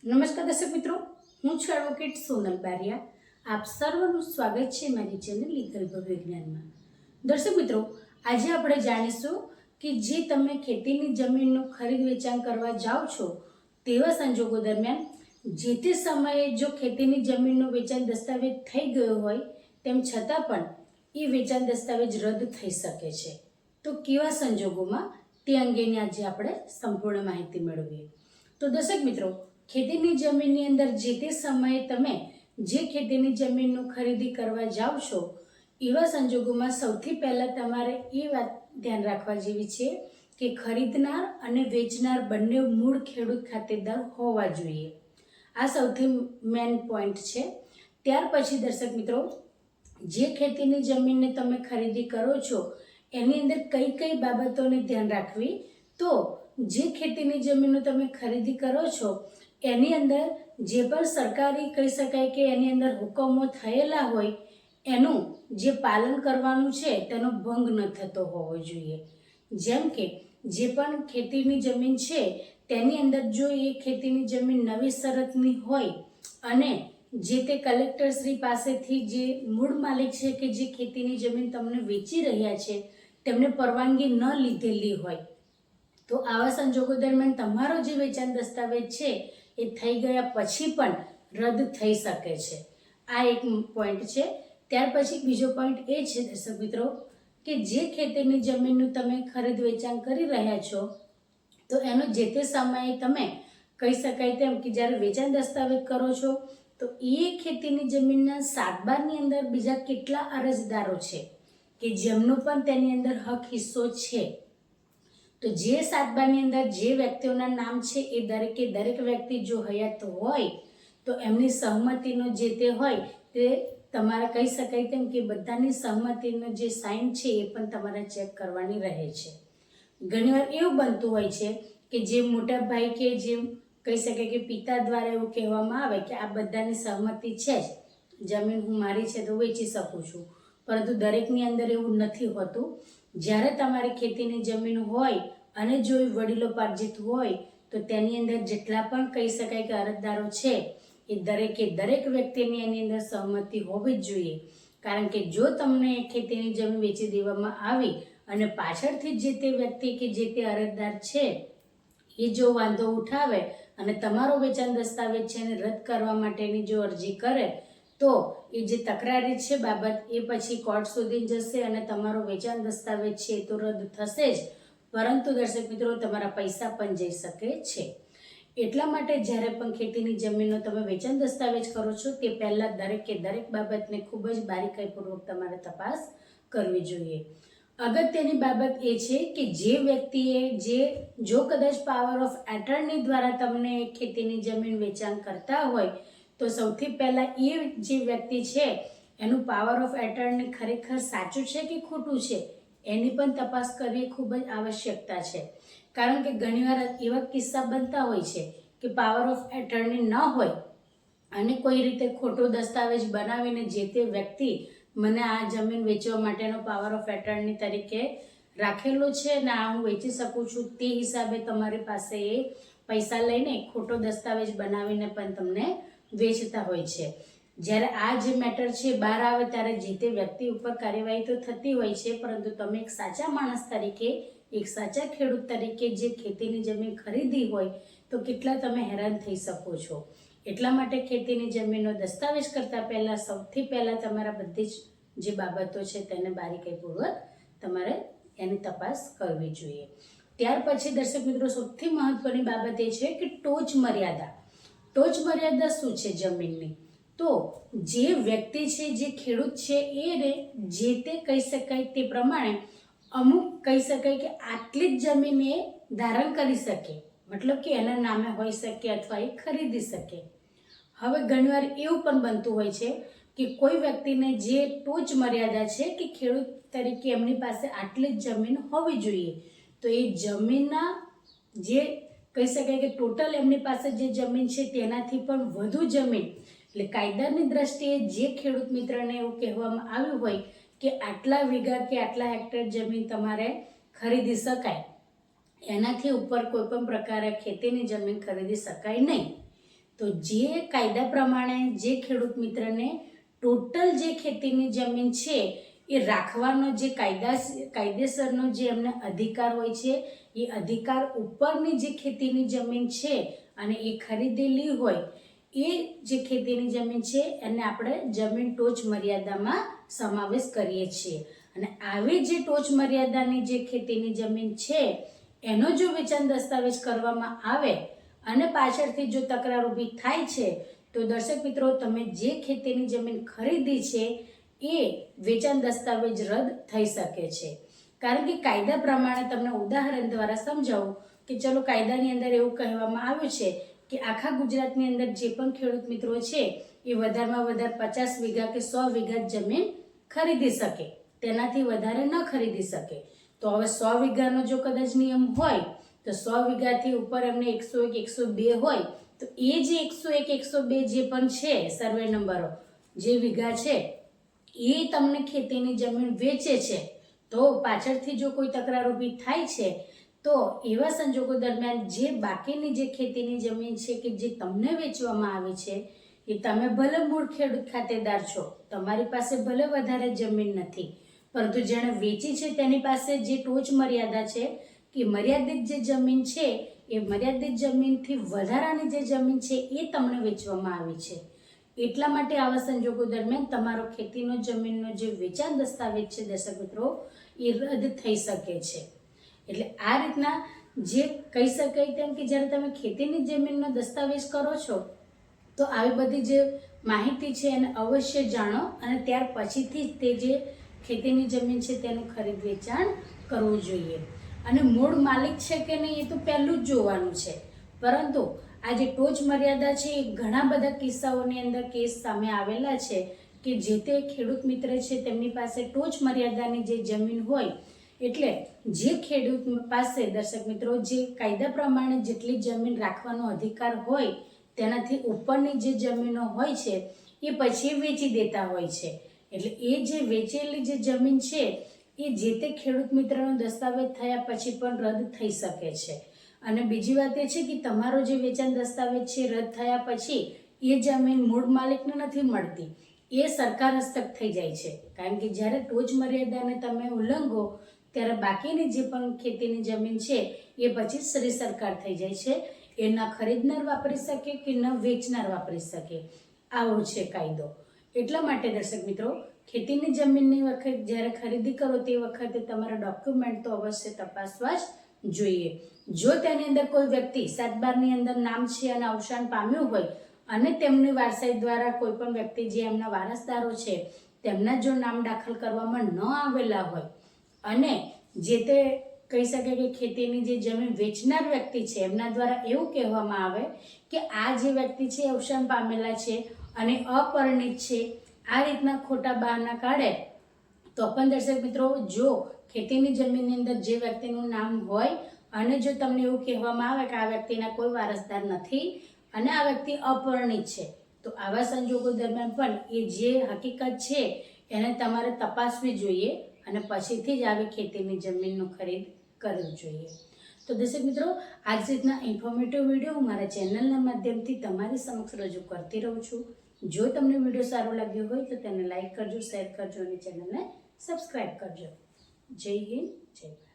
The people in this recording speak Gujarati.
નમસ્કાર દર્શક મિત્રો, હું છું એડવોકેટ સોનલ બારિયા. આપ સર્વનું સ્વાગત છે મારી ચેનલ લીગલ વિજ્ઞાનમાં. દર્શક મિત્રો, આજે આપણે જાણીશું કે જે તમે ખેતીની જમીનનું ખરીદ વેચાણ કરવા જાઓ છો તેવા સંજોગો દરમિયાન જે તે સમયે જો ખેતીની જમીનનું વેચાણ દસ્તાવેજ થઈ ગયો હોય તેમ છતાં પણ એ વેચાણ દસ્તાવેજ રદ થઈ શકે છે. તો કેવા સંજોગોમાં તે અંગેની આજે આપણે સંપૂર્ણ માહિતી મેળવીએ. તો દર્શક મિત્રો, ખેતીની જમીનની અંદર જે તે સમયે તમે જે ખેતીની જમીનનું ખરીદી કરવા જાઓ છો એવા સંજોગોમાં સૌથી પહેલાં તમારે એ વાત ધ્યાન રાખવા જેવી છે કે ખરીદનાર અને વેચનાર બંને મૂળ ખેડૂત ખાતેદાર હોવા જોઈએ. આ સૌથી મેઇન પોઈન્ટ છે. ત્યાર પછી દર્શક મિત્રો, જે ખેતીની જમીનને તમે ખરીદી કરો છો એની અંદર કઈ કઈ બાબતોને ધ્યાન રાખવી. તો જે ખેતીની જમીનનું તમે ખરીદી કરો છો એની અંદર જે પણ સરકારી કહી શકાય કે એની અંદર હુકમો થયેલા હોય એનું જે પાલન કરવાનું છે તેનો ભંગ ન થતો હોવો જોઈએ. જેમ કે જે પણ ખેતીની જમીન છે તેની અંદર જો એ ખેતીની જમીન નવી શરતની હોય અને જે તે કલેક્ટરશ્રી પાસેથી જે મૂળ માલિક છે કે જે ખેતીની જમીન તમને વેચી રહ્યા છે તેમને પરવાનગી ન લીધેલી હોય તો આવા સંજોગો દરમિયાન તમારો જે વેચાણ દસ્તાવેજ છે એ થઈ ગયા પછી પણ રદ થઈ શકે છે. આ એક પોઈન્ટ છે. ત્યાર પછી બીજો પોઈન્ટ એ છે દર્શક મિત્રો કે જે ખેતીની જમીનનું તમે ખરીદ વેચાણ કરી રહ્યા છો તો એનો જે તે સમયે તમે કહી શકાય તેમ કે જ્યારે વેચાણ દસ્તાવેજ કરો છો તો એ ખેતીની જમીનના સાતબારની અંદર બીજા કેટલા અરજદારો છે કે જેમનો પણ તેની અંદર હક હિસ્સો છે. તો જે સાતબારની અંદર જે વ્યક્તિઓના નામ છે એ દરેક વ્યક્તિ જો હયાત હોય તો એમની સહમતિનો જે તે હોય તે તમારે કહી શકાય તેમ કે બધાની સહમતિનો જે સાઇન છે એ પણ તમારે ચેક કરવાની રહે છે. ઘણીવાર એવું બનતું હોય છે કે જે મોટા ભાઈ કે જે કહી શકાય કે પિતા દ્વારા એવું કહેવામાં આવે કે આ બધાની સહમતિ છે જ, જમીન હું મારી છે તો વેચી શકું છું, પરંતુ દરેકની અંદર એવું નથી હોતું. જ્યારે તમારી ખેતીની જમીન હોય અને જો એ વડીલોપાર્જિત હોય તો તેની અંદર જેટલા પણ કહી શકાય કે અરજદારો છે એ દરેક વ્યક્તિની એની અંદર સહમતિ હોવી જ જોઈએ. કારણ કે જો તમને ખેતીની જમીન વેચી દેવામાં આવી અને પાછળથી જે તે વ્યક્તિ કે જે તે અરજદાર છે એ જો વાંધો ઉઠાવે અને તમારો વેચાણ દસ્તાવેજ છે એને રદ કરવા માટેની જો અરજી કરે તો એ જે તકરારી છે બાબત એ પછી કોર્ટ સુધી જશે અને તમારો વેચાણ દસ્તાવેજ છે એ તો રદ થશે જ, પરંતુ દર્શક મિત્રો તમારા પૈસા પણ જઈ શકે છે. એટલા માટે જ્યારે પણ ખેતીની જમીનનો તમે વેચાણ દસ્તાવેજ કરો છો તે પહેલાં દરેક બાબતને ખૂબ જ બારીકાઈપૂર્વક તમારે તપાસ કરવી જોઈએ. અગત્યની બાબત એ છે કે જે વ્યક્તિએ જો કદાચ પાવર ઓફ એટર્ની દ્વારા તમને ખેતીની જમીન વેચાણ કરતા હોય તો સૌથી પહેલાં એ જે વ્યક્તિ છે એનું પાવર ઓફ એટર્ની ખરેખર સાચું છે કે ખોટું છે એની પણ તપાસ કરવી ખૂબ જ આવશ્યકતા છે. કારણ કે ઘણીવાર એવા કિસ્સા બનતા હોય છે કે પાવર ઓફ એટર્ની ન હોય અને કોઈ રીતે ખોટો દસ્તાવેજ બનાવીને જે તે વ્યક્તિ મને આ જમીન વેચવા માટેનો પાવર ઓફ એટર્ની તરીકે રાખેલો છે અને આ હું વેચી શકું છું તે હિસાબે તમારી પાસે એ પૈસા લઈને ખોટો દસ્તાવેજ બનાવીને પણ તમને વેચતા હોય છે. જ્યારે આ જે મેટર છે બહાર આવે ત્યારે જે તે વ્યક્તિ ઉપર કાર્યવાહી તો થતી હોય છે, પરંતુ તમે એક સાચા માણસ તરીકે એક સાચા ખેડૂત તરીકે જે ખેતીની જમીન ખરીદી હોય તો કેટલા તમે હેરાન થઈ શકો છો. એટલા માટે ખેતીની જમીનનો દસ્તાવેજ કરતાં પહેલાં સૌથી પહેલાં તમારા બધી જ જે બાબતો છે તેને બારીકાઈપૂર્વક તમારે એની તપાસ કરવી જોઈએ. ત્યાર પછી દર્શક મિત્રો સૌથી મહત્વની બાબત એ છે કે ટોચ મર્યાદા. ટોચ મર્યાદા શું છે જમીનની? તો જે વ્યક્તિ છે જે ખેડૂત છે એને જે તે કહી શકાય તે પ્રમાણે અમુક કહી શકાય કે આટલી જ જમીન એ ધારણ કરી શકે, મતલબ કે એના નામે હોઈ શકે અથવા એ ખરીદી શકે. હવે ઘણીવાર એવું પણ બનતું હોય છે કે કોઈ વ્યક્તિને જે ટોચ મર્યાદા છે કે ખેડૂત તરીકે એમની પાસે આટલી જ જમીન હોવી જોઈએ તો એ જમીનના જે કહી શકાય કે ટોટલ એમની પાસે જે જમીન છે તેનાથી પણ વધુ જમીન એટલે કાયદાની દ્રષ્ટિએ જે ખેડૂત મિત્રને એવું કહેવામાં આવ્યું હોય કે આટલા વીઘા કે આટલા હેક્ટર જમીન તમારે ખરીદી શકાય, એનાથી ઉપર કોઈ પણ પ્રકારે ખેતીની જમીન ખરીદી શકાય નહીં. તો જે કાયદા પ્રમાણે જે ખેડૂત મિત્રને ટોટલ જે ખેતીની જમીન છે એ રાખવાનો જે કાયદેસરનો જે એમને અધિકાર હોય છે, એ અધિકાર ઉપરની જે ખેતીની જમીન છે અને એ ખરીદેલી હોય એ જે ખેતીની જમીન છે એને આપણે જમીન ટોચ મર્યાદામાં સમાવેશ કરીએ છીએ. અને આવી જે ટોચ મર્યાદાની જે ખેતીની જમીન છે એનો જો વેચાણ દસ્તાવેજ કરવામાં આવે અને પાછળથી જો તકરાર ઊભી થાય છે તો દર્શક મિત્રો, તમે જે ખેતીની જમીન ખરીદી છે એ વેચાણ દસ્તાવેજ રદ થઈ શકે છે. કારણ કે કાયદા પ્રમાણે તમને ઉદાહરણ દ્વારા સમજાવું કે ચલો, કાયદાની અંદર એવું કહેવામાં આવ્યું છે કે આખા ગુજરાતની અંદર જે પણ ખેડૂત મિત્રો છે એ વધારેમાં વધારે 50 વીઘા કે 100 વીઘા જમીન ખરીદી શકે, તેનાથી વધારે ન ખરીદી શકે. તો હવે 100 વીઘાનો જો કદાચ નિયમ હોય તો 100 વીઘાથી ઉપર એમને 101, 102 હોય તો એ જે 101, 102 જે પણ છે સર્વે નંબરો જે વીઘા છે એ તમને ખેતીની જમીન વેચે છે, તો પાછળથી જો કોઈ તકરાર ઊભી થાય છે તો એવા સંજોગો દરમિયાન જે બાકીની જે ખેતીની જમીન છે કે જે તમને વેચવામાં આવી છે એ તમે ભલે મૂળ ખેડૂત ખાતેદાર છો, તમારી પાસે ભલે વધારે જમીન નથી, પરંતુ જેણે વેચી છે તેની પાસે જે ટોચ મર્યાદા છે કે મર્યાદિત જે જમીન છે એ મર્યાદિત જમીનથી વધારાની જે જમીન છે એ તમને વેચવામાં આવી છે. એટલા માટે આવા સંજોગો દરમિયાન તમારો ખેતીનો જમીનનો જે વેચાણ દસ્તાવેજ છે દર્શક મિત્રો એ રદ થઈ શકે છે. એટલે આ રીતના જે કહી શકાય તેમ કે જ્યારે તમે ખેતીની જમીનનો દસ્તાવેજ કરો છો તો આવી બધી જે માહિતી છે એને અવશ્ય જાણો અને ત્યાર પછીથી તે જે ખેતીની જમીન છે તેનું ખરીદ વેચાણ કરવું જોઈએ. અને મૂળ માલિક છે કે નહીં એ તો પહેલું જ જોવાનું છે, પરંતુ આ જે ટોચ મર્યાદા છે એ ઘણા બધા કિસ્સાઓની અંદર કેસ સામે આવેલા છે કે જે તે ખેડૂત મિત્ર છે તેમની પાસે ટોચ મર્યાદાની જે જમીન હોય, એટલે જે ખેડૂત પાસે દર્શક મિત્રો જે કાયદા પ્રમાણે જેટલી જમીન રાખવાનો અધિકાર હોય તેનાથી ઉપરની જે જમીનો હોય છે એ પછી વેચી દેતા હોય છે. એટલે એ જે વેચેલી જે જમીન છે એ જે તે ખેડૂત મિત્રનો દસ્તાવેજ થયા પછી પણ રદ થઈ શકે છે. અને બીજી વાત એ છે કે તમારો જે વેચાણ દસ્તાવેજ છે રદ થયા પછી એ જમીન મૂળ માલિકને નથી મળતી, એ સરકાર હસ્તક થઈ જાય છે. કારણ કે જ્યારે ટોચ મર્યાદાને તમે ઉલ્લંઘો ત્યારે બાકીની જે પણ ખેતીની જમીન છે એ પછી શ્રી સરકાર થઈ જાય છે. એ ન ખરીદનાર વાપરી શકે કે ન વેચનાર વાપરી શકે, આવો છે કાયદો. એટલા માટે દર્શક મિત્રો, ખેતીની જમીનની વખતે જ્યારે ખરીદી કરો તે વખતે તમારા ડોક્યુમેન્ટ તો અવશ્ય તપાસવા જ જોઈએ. જો તેની અંદર કોઈ વ્યક્તિ 7/12ની અંદર નામ છે અને અવસાન પામ્યું હોય અને તેમની વારસાઈ દ્વારા કોઈ પણ વ્યક્તિ જે એમના વારસદારો છે તેમના જો નામ દાખલ કરવામાં ન આવેલા હોય અને જે તે કહી શકે કે ખેતીની જે જમીન વેચનાર વ્યક્તિ છે એમના દ્વારા એવું કહેવામાં આવે કે આ જે વ્યક્તિ છે અવસાન પામેલા છે અને અપરિણિત છે, આ રીતના ખોટા બહાના કાઢે તો પણ દર્શક મિત્રો, જો ખેતીની જમીનની અંદર જે વ્યક્તિનું નામ હોય અને જો તમને એવું કહેવામાં આવે કે આ વ્યક્તિના કોઈ વારસદાર નથી અને આ વ્યક્તિ અપરિણિત છે, તો આવા સંજોગો દરમિયાન પણ એ જે હકીકત છે એને તમારે તપાસવી જોઈએ અને પછીથી જ આવી ખેતીની જમીનનો ખરીદ કરવું જોઈએ. તો દર્શક મિત્રો, આ જ રીતના ઇન્ફોર્મેટિવ વિડીયો હું મારા ચેનલના માધ્યમથી તમારી સમક્ષ રજૂ કરતી રહું છું. જો તમને વિડીયો સારો લાગ્યો હોય તો તેને લાઈક કરજો, શેર કરજો અને ચેનલને સબસ્ક્રાઈબ કરજો. જય હિન્દ, જય ભારત.